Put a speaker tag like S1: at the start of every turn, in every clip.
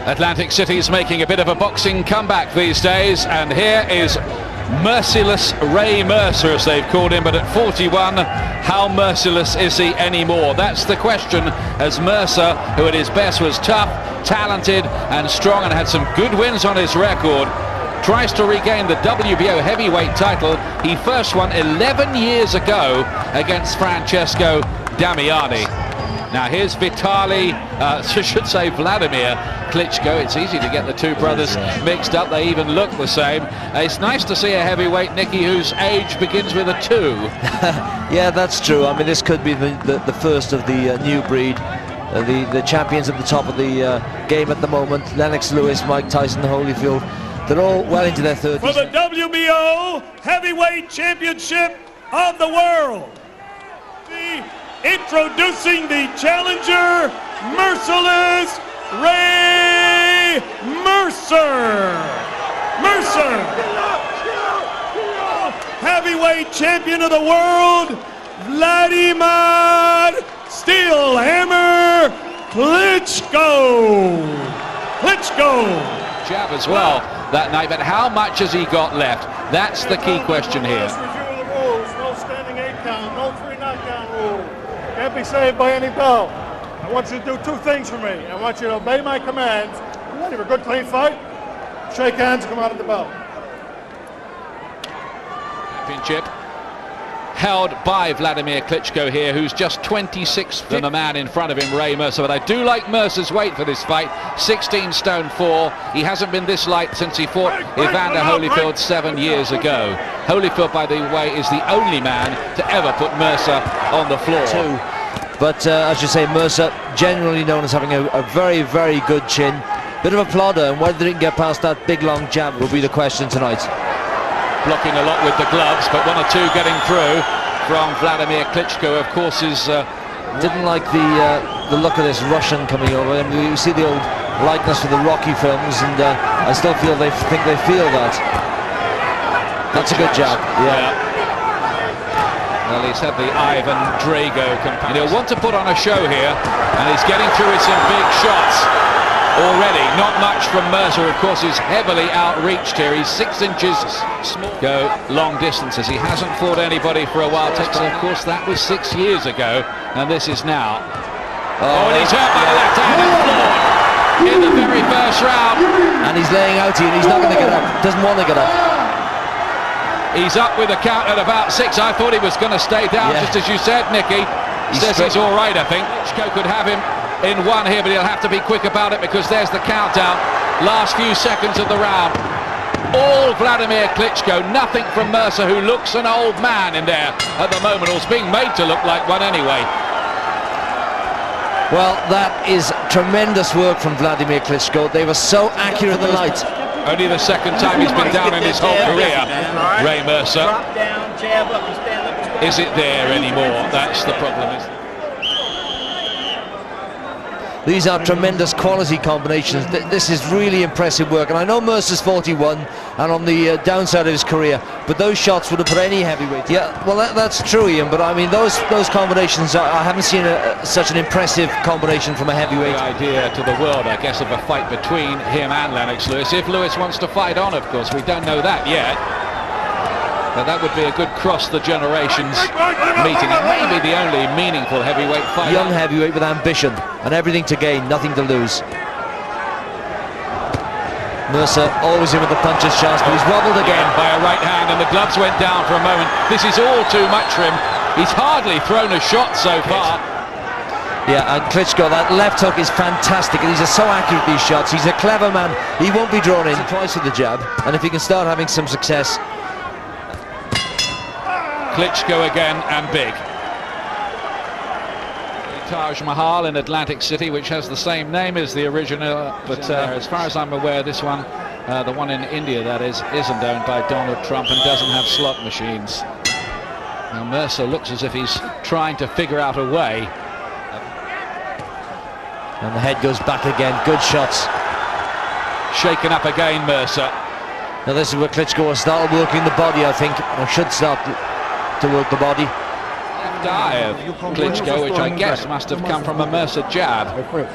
S1: Atlantic City's making a bit of a boxing comeback these days, and here is merciless Ray Mercer, as they've called him, but at 41, how merciless is he anymore? That's the question, as Mercer, who at his best was tough, talented and strong and had some good wins on his record, tries to regain the WBO heavyweight title he first won 11 years ago against Francesco Damiani. Now here's Vladimir Klitschko. It's easy to get the two brothers mixed up, they even look the same. It's nice to see a heavyweight, Nicky, whose age begins with a 2.
S2: Yeah, that's true. I mean, this could be the first of the new breed. The champions at the top of the game at the moment, Lennox Lewis, Mike Tyson, Holyfield, they're all well into their 30s.
S3: For the WBO Heavyweight Championship of the world, introducing the challenger, merciless Ray Mercer. Mercer, heavyweight champion of the world, Wladimir Steelhammer Klitschko.
S1: Jab as well that night, but how much has he got left? That's the key question here.
S3: Review of the rules, no standing 8 count, no 3 knockdown rule. Can't be saved by any bell. I want you to do 2 things for me. I want you to obey my commands. You ready for a good, clean fight? Shake hands, come out of the bell.
S1: Championship held by Wladimir Klitschko here, who's just 26 than the man in front of him, Ray Mercer. But I do like Mercer's weight for this fight, 16 stone 4. He hasn't been this light since he fought Evander Holyfield 7 years ago. Holyfield, by the way, is the only man to ever put Mercer on the floor.
S2: But as you say, Mercer, generally known as having a very, very good chin. Bit of a plodder, and whether he can get past that big long jab will be the question tonight.
S1: Blocking a lot with the gloves, but 1 or 2 getting through from Wladimir Klitschko, of course, is...
S2: Didn't like the look of this Russian coming over. I mean, you see the old likeness for the Rocky films, and I still feel they feel that. That's a good jab. Yeah.
S1: Well, he's had the Ivan Drago comparison. He'll want to put on a show here, and he's getting through with some big shots already. Not much from Mercer, of course, is heavily outreached here. He's 6 inches small. Go long distances. He hasn't fought anybody for a while. Of course, that was 6 years ago, and this is now. Oh, and he's hurt by the left hand and floored in the very first round.
S2: And he's laying out here, and he's not going to get up. Doesn't want to get up.
S1: He's up with a count at about 6. I thought he was going to stay down, just as you said, Nicky. Says he's all right, I think. Klitschko could have him in 1 here, but he'll have to be quick about it because there's the countdown. Last few seconds of the round. All Wladimir Klitschko, nothing from Mercer, who looks an old man in there at the moment, or is being made to look like one anyway.
S2: Well, that is tremendous work from Wladimir Klitschko. They were so accurate tonight.
S1: Only the 2nd time he's been down in his whole career, Ray Mercer. Is it there anymore? That's the problem.
S2: These are tremendous quality combinations. This is really impressive work. And I know Mercer's 41 and on the downside of his career, but those shots would have put any heavyweight. Yeah, well, that's true, Ian, but I mean, those combinations, I haven't seen such an impressive combination from a heavyweight.
S1: The idea to the world, I guess, of a fight between him and Lennox Lewis. If Lewis wants to fight on, of course, we don't know that yet. But that would be a good cross-the-generations meeting. It may be the only meaningful heavyweight fight.
S2: Young heavyweight with ambition and everything to gain, nothing to lose. Mercer always in with the punches chance, but he's wobbled again.
S1: By a right hand, and the gloves went down for a moment. This is all too much for him. He's hardly thrown a shot so far.
S2: Yeah, and Klitschko, that left hook is fantastic, and he's so accurate with these shots. He's a clever man. He won't be drawn in. Twice with the jab, and if he can start having some success.
S1: Klitschko again, and big. Taj Mahal in Atlantic City, which has the same name as the original, but as far as I'm aware, this one, the one in India, that is, isn't owned by Donald Trump and doesn't have slot machines. Now Mercer looks as if he's trying to figure out a way.
S2: And the head goes back again. Good shots.
S1: Shaken up again, Mercer.
S2: Now this is where Klitschko will start working the body, I think, or should start to work the body.
S1: left eye of Klitschko, which I guess must have come from a Mercer jab. Fritz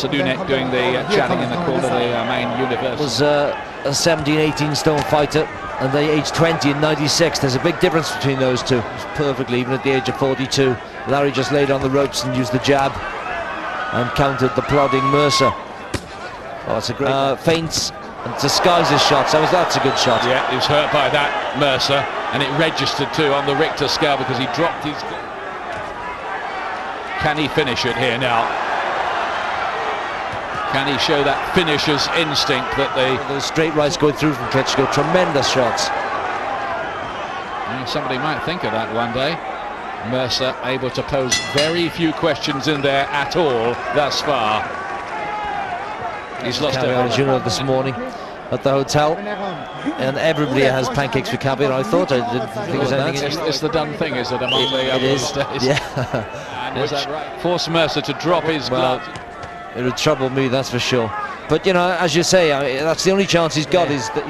S1: Sadunek doing the chatting in the corner, the main university.
S2: Was a 17-18 stone fighter, and they aged 20 and 96. There's a big difference between those two. It's perfectly, even at the age of 42. Larry just laid on the ropes and used the jab and countered the plodding Mercer. Oh, it's a great feints and disguises shots. That's a good shot.
S1: Yeah, he was hurt by that, Mercer, and it registered too on the Richter scale because he dropped his... Can he finish it here now? Can he show that finisher's instinct that
S2: those straight rights going through from Klitschko? Tremendous shots.
S1: Somebody might think of that one day. Mercer able to pose very few questions in there at all thus far. He's lost
S2: it this morning at the hotel, and everybody has pancakes with caviar. I thought I didn't think there was anything.
S1: It's the done thing, is it? Among the
S2: it is.
S1: Days?
S2: Yeah.
S1: And is that right? Forced Mercer to drop his glove.
S2: It would trouble me, that's for sure. But you know, as you say, that's the only chance he's got, is that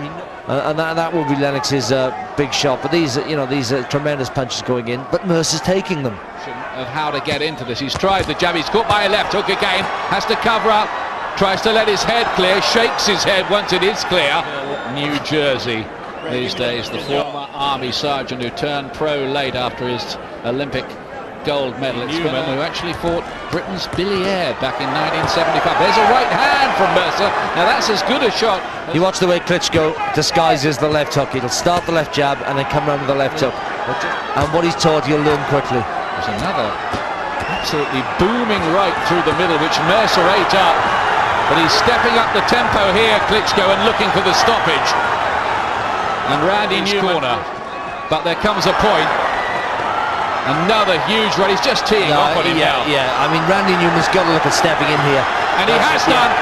S2: and that will be Lennox's big shot. But these are tremendous punches going in. But Mercer's taking them.
S1: Of how to get into this. He's tried the jab. He's caught by a left hook again. Has to cover up. Tries to let his head clear. Shakes his head once it is clear. New Jersey these days. The former Army sergeant who turned pro late after his Olympic gold medal. Newman, who actually fought Britain's Billy Aird back in 1975. There's a right hand from Mercer. Now that's as good a shot.
S2: You watch the way Klitschko disguises the left hook. He'll start the left jab and then come around with the left hook. And what he's taught, he'll learn quickly.
S1: There's another absolutely booming right through the middle, which Mercer ate up. But he's stepping up the tempo here, Klitschko, and looking for the stoppage. And Randy Newman corner. But there comes a point. Another huge right. He's just teeing off on him now.
S2: Yeah, I mean, Randy Newman's got to look at stepping in here.
S1: And he has done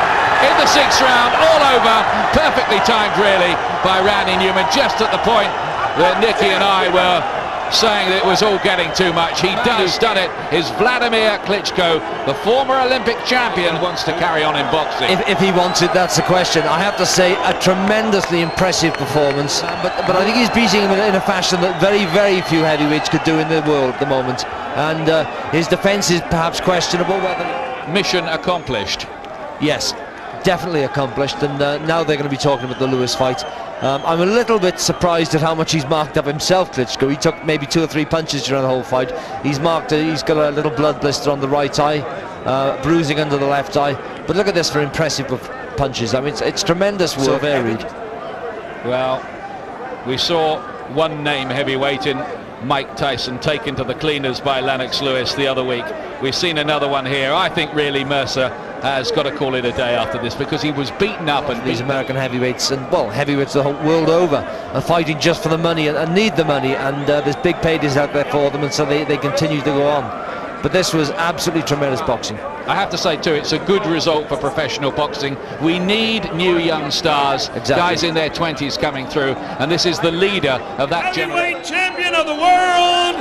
S1: in the 6th round, all over. Perfectly timed, really, by Randy Newman, just at the point that Nicky and I were saying that it was all getting too much. He does done it. Is Wladimir Klitschko, the former Olympic champion, wants to carry on in boxing.
S2: If he wants it, that's the question. I have to say, a tremendously impressive performance. But I think he's beating him in a fashion that very, very few heavyweights could do in the world at the moment. And his defence is perhaps questionable.
S1: Mission accomplished.
S2: Yes, definitely accomplished. And now they're going to be talking about the Lewis fight. I'm a little bit surprised at how much he's marked up himself, Klitschko. He took maybe 2 or 3 punches during the whole fight. He's got a little blood blister on the right eye, bruising under the left eye. But look at this for impressive punches. I mean, it's tremendous work. So varied.
S1: Well, we saw one name heavyweight in Mike Tyson taken to the cleaners by Lennox Lewis the other week. We've seen another one here. I think really Mercer has got to call it a day after this, because he was beaten up. And
S2: these American heavyweights, and well, heavyweights the whole world over, are fighting just for the money and need the money, and there's big paydays out there for them, and so they continue to go on. But this was absolutely tremendous boxing.
S1: I have to say too, it's a good result for professional boxing. We need new young stars, guys in their 20s coming through, and this is the leader of that generation.
S4: Heavyweight champion of the world,